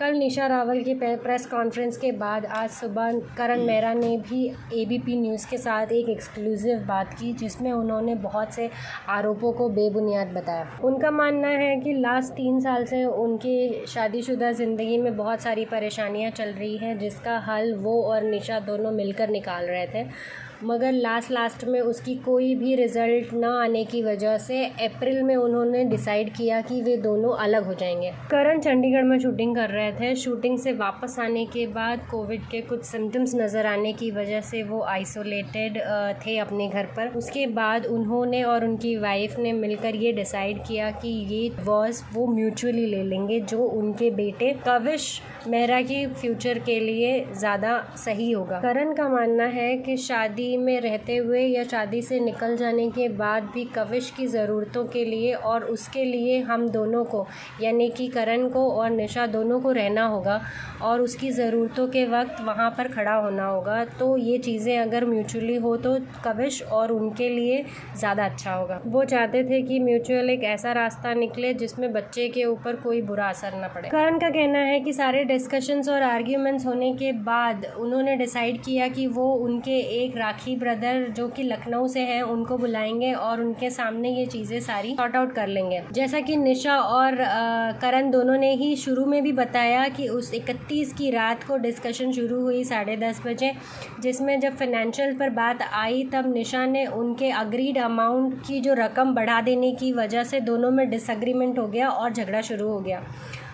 कल निशा रावल की press conference के बाद आज सुबह करण मेहरा ने भी एबीपी न्यूज़ के साथ एक एक्सक्लूसिव बात की, जिसमें उन्होंने बहुत से आरोपों को बेबुनियाद बताया। उनका मानना है कि लास्ट 3 साल से उनकी शादीशुदा ज़िंदगी में बहुत सारी परेशानियां चल रही हैं, जिसका हल वो और निशा दोनों मिलकर निकाल रहे थे, मगर लास्ट में उसकी कोई भी रिज़ल्ट ना आने की वजह से अप्रैल में उन्होंने डिसाइड किया कि वे दोनों अलग हो जाएंगे। करण चंडीगढ़ में शूटिंग कर रहे थे। शूटिंग से वापस आने के बाद कोविड के कुछ सिम्टम्स नज़र आने की वजह से वो आइसोलेटेड थे अपने घर पर। उसके बाद उन्होंने और उनकी वाइफ ने मिलकर ये डिसाइड किया कि ये डिवोर्स वो म्यूचुअली ले लेंगे, जो उनके बेटे कविश मेहरा की फ्यूचर के लिए ज़्यादा सही होगा। करण का मानना है कि शादी में रहते हुए या शादी से निकल जाने के बाद भी कविश की ज़रूरतों के लिए और उसके लिए हम दोनों को, यानी कि करण को और निशा दोनों को रहना होगा और उसकी ज़रूरतों के वक्त वहाँ पर खड़ा होना होगा। तो ये चीज़ें अगर म्यूचुअली हो तो कविश और उनके लिए ज़्यादा अच्छा होगा। वो चाहते थे कि म्यूचुअल एक ऐसा रास्ता निकले जिसमें बच्चे के ऊपर कोई बुरा असर न पड़े। करण का कहना है कि सारे डिस्कशंस और आर्ग्यूमेंट्स होने के बाद उन्होंने डिसाइड किया कि वो उनके एक राखी ब्रदर जो कि लखनऊ से हैं उनको बुलाएंगे और उनके सामने ये चीज़ें सारी सॉर्ट आउट कर लेंगे। जैसा कि निशा और करण दोनों ने ही शुरू में भी बताया कि उस 31 की रात को डिस्कशन शुरू हुई 10:30 बजे, जिसमें जब फाइनेंशियल पर बात आई तब निशा ने उनके अग्रीड अमाउंट की जो रकम बढ़ा देने की वजह से दोनों में डिसएग्रीमेंट हो गया और झगड़ा शुरू हो गया।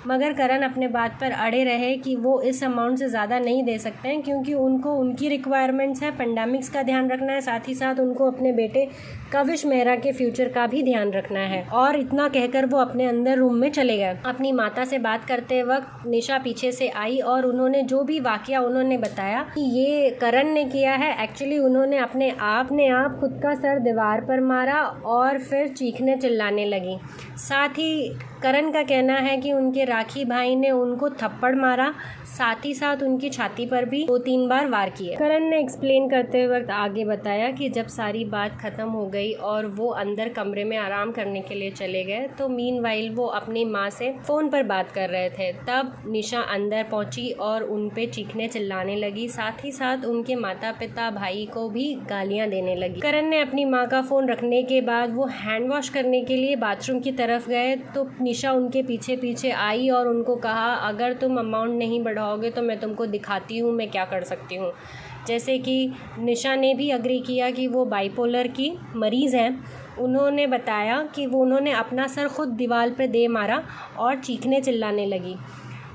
मगर करण अपने बात पर अड़े रहे कि वो इस अमाउंट से ज़्यादा नहीं दे सकते हैं, क्योंकि उनको उनकी रिक्वायरमेंट्स है, पेंडेमिक्स का ध्यान रखना है, साथ ही साथ उनको अपने बेटे कविश मेहरा के फ्यूचर का भी ध्यान रखना है। और इतना कहकर वो अपने अंदर रूम में चले गए। अपनी माता से बात करते वक्त निशा पीछे से आई और उन्होंने जो भी वाकया उन्होंने बताया कि ये करण ने किया है। एक्चुअली उन्होंने अपने आप खुद का सर दीवार पर मारा और फिर चीखने चिल्लाने लगी। साथ ही करण का कहना है कि उनके राखी भाई ने उनको थप्पड़ मारा, साथ ही साथ उनकी छाती पर भी 2-3 बार वार किए। करण ने एक्सप्लेन करते वक्त आगे बताया कि जब सारी बात खत्म हो गई और वो अंदर कमरे में आराम करने के लिए चले गए तो मीनवाइल वो अपनी माँ से फ़ोन पर बात कर रहे थे। तब निशा अंदर पहुंची और उन पे चीखने चिल्लाने लगी, साथ ही साथ उनके माता पिता भाई को भी गालियाँ देने लगी। करण ने अपनी माँ का फ़ोन रखने के बाद वो हैंड वॉश करने के लिए बाथरूम की तरफ गए तो निशा उनके पीछे आई और उनको कहा, अगर तुम अमाउंट नहीं बढ़ाओगे तो मैं तुमको दिखाती हूँ मैं क्या कर सकती हूँ। जैसे कि निशा ने भी अग्री किया कि वो बाइपोलर की मरीज़ हैं। उन्होंने बताया कि उन्होंने अपना सर खुद दीवार पर दे मारा और चीखने चिल्लाने लगी।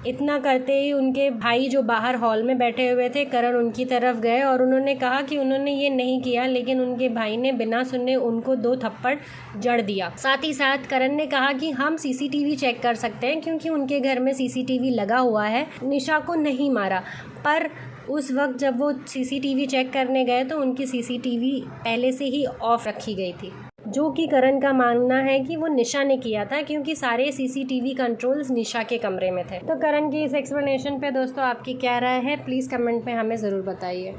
इतना करते ही उनके भाई जो बाहर हॉल में बैठे हुए थे, करण उनकी तरफ गए और उन्होंने कहा कि उन्होंने ये नहीं किया, लेकिन उनके भाई ने बिना सुने उनको 2 थप्पड़ जड़ दिया। साथ ही साथ करण ने कहा कि हम सीसीटीवी चेक कर सकते हैं, क्योंकि उनके घर में सीसीटीवी लगा हुआ है। निशा को नहीं मारा, पर उस वक्त जब वो सीसीटीवी चेक करने गए तो उनकी सीसीटीवी पहले से ही ऑफ रखी गई थी, जो कि करण का मानना है कि वो निशा ने किया था, क्योंकि सारे सीसीटीवी कंट्रोल्स निशा के कमरे में थे। तो करण की इस एक्सप्लेनेशन पे दोस्तों आपकी क्या राय है, प्लीज़ कमेंट में हमें ज़रूर बताइए।